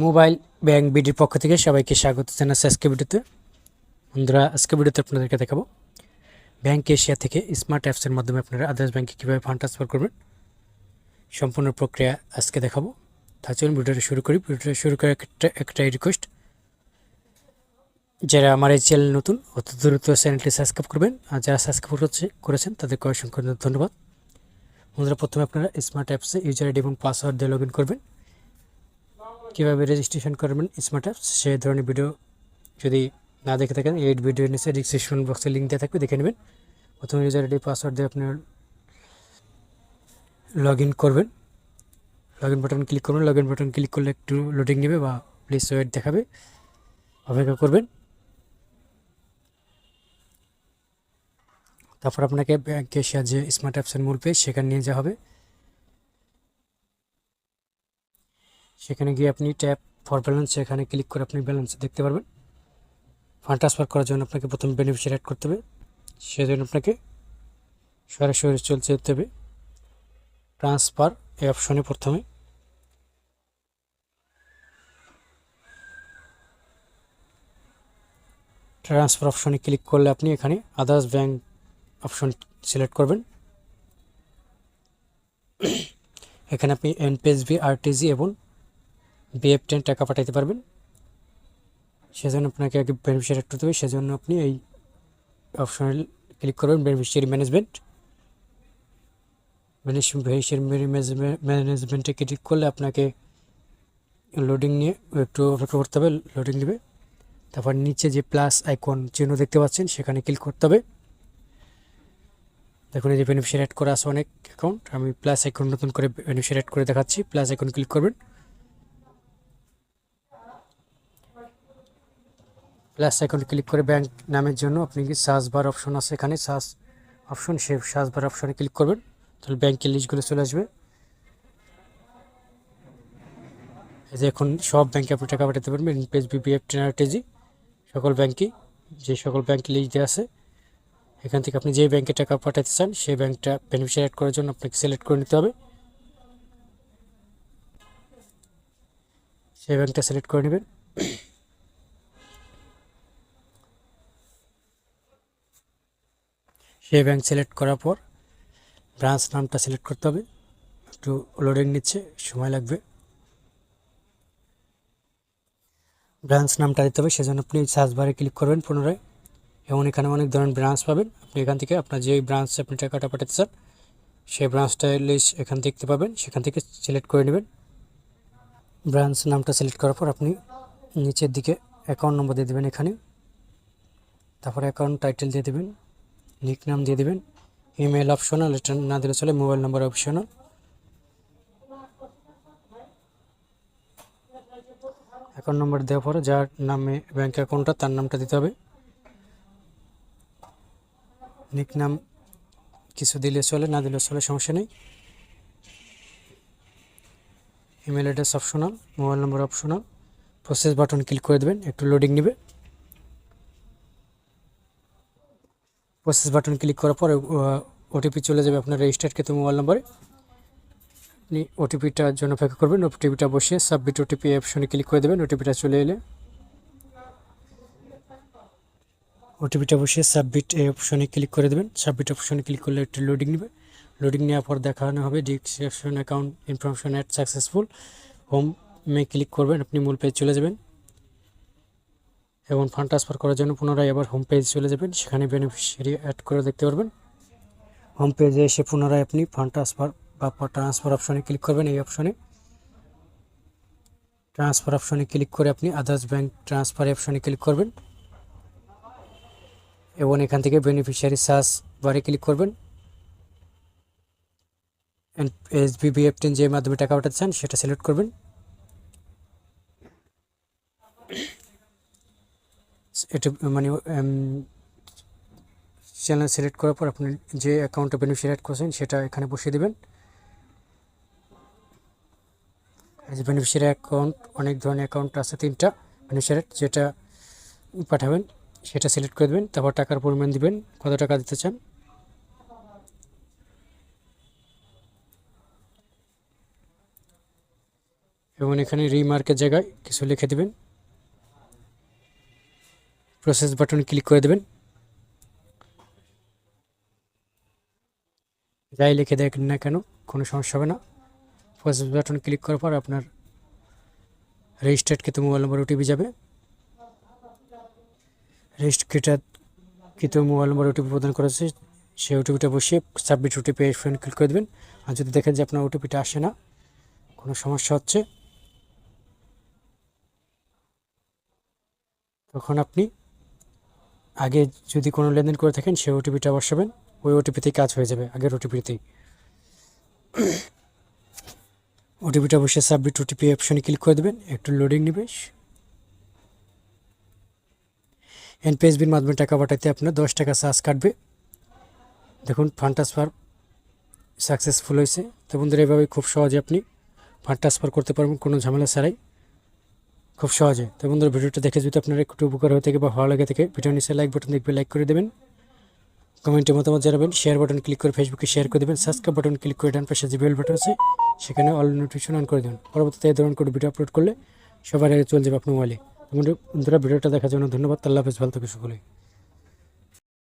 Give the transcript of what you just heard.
Mobile bank বিডির পক্ষ থেকে সবাইকে স্বাগত জানাচ্ছি আজকে ভিডিওতে। বন্ধুরা, আজকে ভিডিওতে আপনাদেরকে দেখাবো ব্যাংক এশিয়া থেকে স্মার্ট অ্যাপসের মাধ্যমে আপনারা আদার্স ব্যাংকে কীভাবে ফান্ড ট্রান্সফার করবেন, সম্পূর্ণ প্রক্রিয়া আজকে দেখাবো। তার জন্য ভিডিওটা শুরু করি। ভিডিওটা শুরু করে একটাই রিকোয়েস্ট, যারা আমার এই চ্যানেল নতুন অত দ্রুত চ্যানেলটি সাবস্ক্রাইব করবেন, আর যারা সাবস্ক্রাইব করেছেন তাদেরকে অসংখ্য ধন্যবাদ। বন্ধুরা, প্রথমে আপনারা স্মার্ট অ্যাপসে ইউজার আইডি এবং পাসওয়ার্ড দিয়ে লগ ইন করবেন। কীভাবে রেজিস্ট্রেশন করবেন স্মার্ট অ্যাপস সেই ধরনের ভিডিও যদি না দেখে থাকেন, এই ভিডিওর নিচে ডিসক্রিপশন বক্সে লিঙ্ক দেওয়া থাকবে, দেখে নেবেন। প্রথমে ইউজার আইডি পাসওয়ার্ড দিয়ে আপনার লগ ইন করবেন। লগ ইন বাটন ক্লিক করবেন। লগ ইন বাটন ক্লিক করলে একটু লোডিং নেবে বা প্লিজ ওয়েট দেখাবে, অপেক্ষা করবেন। তারপর আপনাকে ব্যাংক এশিয়া যে স্মার্ট অ্যাপসের মূল পেজ সেখানে নিয়ে যাওয়া হবে। সেখানে গিয়ে আপনি ট্যাপ ফর ব্যালেন্স, সেখানে ক্লিক করে আপনি ব্যালেন্স দেখতে পারবেন। ফান্ড ট্রান্সফার করার জন্য আপনাকে প্রথমে বেনিফিশিয়ারি অ্যাড করতে হবে, সেজন্য আপনাকে সরাসরি চলতে যেতে হবে ট্রান্সফার এই অপশনে। প্রথমে ট্রান্সফার অপশনে ক্লিক করলে আপনি এখানে আদার্স ব্যাংক অপশন সিলেক্ট করবেন। এখানে আপনি NPSB, RTGS এবং BEFTN টাকা পাঠাতে পারবেন। সেজন্য আপনাকে আগে বেনিফিশিয়ারি অ্যাড করতে হবে, সেজন্য আপনি এই অপশনে ক্লিক করবেন। বেনিফিশিয়ারি ম্যানেজমেন্টে ক্লিক করলে আপনাকে লোডিং নিয়ে একটু অপেক্ষা করতে হবে, লোডিং নেবে। তারপর নিচে যে প্লাস আইকন চিহ্ন দেখতে পাচ্ছেন সেখানে ক্লিক করতে হবে। দেখুন, এই যে বেনিফিশিয়ারি অ্যাড করা আছে অনেক অ্যাকাউন্ট, আমি প্লাস আইকন নতুন করে বেনিফিশিয়ারি অ্যাড করে দেখাচ্ছি। প্লাস আইকন ক্লিক করবেন। প্লাস আইকন ক্লিক করে ব্যাংক নামের জন্য আপনি কি সার্চ বার অপশন আছে, এখানে সার্চ অপশন, সেই সার্চ বার অপশনে ক্লিক করবেন। তাহলে ব্যাংকের লিস্টগুলো চলে আসবে। এই যে এখন সব ব্যাংকে আপনি টাকা পাঠাতে পারবেন, NPSB, BEFTN, RTGS সকল ব্যাংকই, যে সকল ব্যাংক লিস্ট দেওয়া আছে এখান থেকে আপনি যে ব্যাংকে টাকা পাঠাতে চান সেই ব্যাংকটা বেনিফিশিয়ারি অ্যাড করার জন্য আপনাকে সিলেক্ট করে নিতে হবে। সেই ব্যাংকটা সিলেক্ট করে নেবেন। সেই ব্যাংক সিলেক্ট করার পর ব্রাঞ্চ নামটা সিলেক্ট করতে হবে, একটু লোডিং নিচ্ছে, সময় লাগবে। ব্রাঞ্চ নামটা দিতে হবে, সেজন্য আপনি সার্চ বারে ক্লিক করবেন পুনরায়, এবং এখানে অনেক ধরনের ব্রাঞ্চ পাবেন। আপনি এখান থেকে আপনার যে ব্রাঞ্চে আপনি টাকাটা পাঠাতে চান সেই ব্রাঞ্চটা লিস্ট এখান থেকে দেখতে পাবেন, সেখান থেকে সিলেক্ট করে নেবেন। ব্রাঞ্চ নামটা সিলেক্ট করার পর আপনি নিচের দিকে অ্যাকাউন্ট নম্বর দিয়ে দেবেন এখানে, তারপরে অ্যাকাউন্ট টাইটেল দিয়ে দেবেন, নিক নাম দিয়ে দেবেন, ইমেল অপশনাল, এটা না দিলে চলে, mobile number optional. Account number দেওয়ার পরে যার নামে ব্যাঙ্ক অ্যাকাউন্টটা তার নামটা দিতে হবে। নিক নাম কিছু দিলে চলে, না দিলে চলে, সমস্যা নেই। ইমেল অ্যাড্রেস অপশনাল, মোবাইল নম্বর অপশনাল। প্রসেস বাটন ক্লিক করে দেবেন, একটু লোডিং নেবে। প্রসেস বাটন ক্লিক করার পরে ওটিপি চলে যাবে আপনার রেজিস্টার্ডকৃত মোবাইল নম্বরে। আপনি ওটিপিটার জন্য অপেক্ষা করবেন। ওটিপিটা বসিয়ে সাবমিট ওটিপি অপশনে ক্লিক করে দেবেন। ওটিপিটা চলে এলে ওটিপিটা বসিয়ে সাবমিট এই অপশনে ক্লিক করে দেবেন। সাবমিট অপশনে ক্লিক করলে একটু লোডিং নেবে। লোডিং নেওয়ার পর দেখানো হবে description account information add successful. হোমে ক্লিক করবেন, আপনি মূল পেজ চলে যাবেন এবং ফান্ড ট্রান্সফার করার জন্য পুনরায় আবার হোম পেজ চলে যাবেন, সেখানে বেনিফিশিয়ারি অ্যাড করে দেখতে পারবেন। হোম পেজে এসে পুনরায় আপনি ফান্ড ট্রান্সফার বা ট্রান্সফার অপশনে ক্লিক করবেন। এই অপশনে ট্রান্সফার অপশনে ক্লিক করে আপনি আদার্স ব্যাংক ট্রান্সফার অপশনে ক্লিক করবেন এবং এখান থেকে বেনিফিশিয়ারি সার্চ বারে ক্লিক করবেন। NPSB, BEFTN যে মাধ্যমে টাকা পাঠাতে চান সেটা সিলেক্ট করবেন। এটা মানে চ্যানেল সিলেক্ট করার পর আপনি যে অ্যাকাউন্টে বেনিফিশিয়ারি অ্যাড করছেন সেটা এখানে বসিয়ে দেবেন। এই যে বেনিফিশিয়ারি অ্যাকাউন্ট, অনেক ধরনের অ্যাকাউন্ট আছে, 3টা বেনিফিশিয়ারি যেটা পাঠাবেন সেটা সিলেক্ট করে দেবেন। তারপর টাকার পরিমাণ দিবেন, কত টাকা দিতে চান। যেমন এখানে রিমার্কের জায়গায় কিছু লিখে দেবেন, প্রসেস বাটন ক্লিক করে দেবেন, যাই লিখে দেখেন না কেন কোনো সমস্যা হবে না। প্রসেস বাটন ক্লিক করার পর আপনার রেজিস্টার্ড কৃত মোবাইল নম্বর ওটিপি যাবে, রেজিস্ট্রেকৃত মোবাইল নম্বর ওটিপি প্রদান করেছে সেই ওটিপিটা বসিয়ে সাবমিট ওটিপি অপশনে ক্লিক করে দেবেন। আর যদি দেখেন যে আপনার ওটিপিটা আসে না, কোনো সমস্যা হচ্ছে, তখন আপনি আগে যদি কোনো লেনদেন করে থাকেন সেই ওটিপিটা বসাবেন, ওই ওটিপিতেই কাজ হয়ে যাবে, আগের ওটিপিতেই। ওটিপিটা বসে সাবমিট ওটিপি অপশনে ক্লিক করে দেবেন, একটু লোডিং নেবে। এনপিএসবির মাধ্যমে টাকা পাঠাতে আপনার 10 টাকা চার্জ কাটবে। দেখুন ফান্ড ট্রান্সফার সাকসেসফুল হয়েছে। তো বন্ধুরা এভাবে খুব সহজে আপনি ফান্ড ট্রান্সফার করতে পারবেন কোনো ঝামেলা ছাড়াই, খুব সহজে। তো বন্ধুরা ভিডিওটা দেখে যদি আপনার একটু উপকার হয়ে থাকে বা ভালো লাগে থাকে, ভিডিও নিচে লাইক বাটন দেখবে, লাইক করে দেবেন, কমেন্টে মতামত জানাবেন, শেয়ার বাটন ক্লিক করে ফেসবুকে শেয়ার করে দেবেন, সাবস্ক্রাইব বাটন ক্লিক করে ডান পাশে যে বেল বাটন আছে সেখানে অল নোটিফিকেশন অন করে দেবেন। পরবর্তীতে এই ধরনের করে ভিডিও আপলোড করলে সবার আগে চলে যাবে আপনার মোবাইলে। বন্ধুরা ভিডিওটা দেখার জন্য ধন্যবাদ। আল্লাহ হাফেজ, ভালো থাকুন সকলে।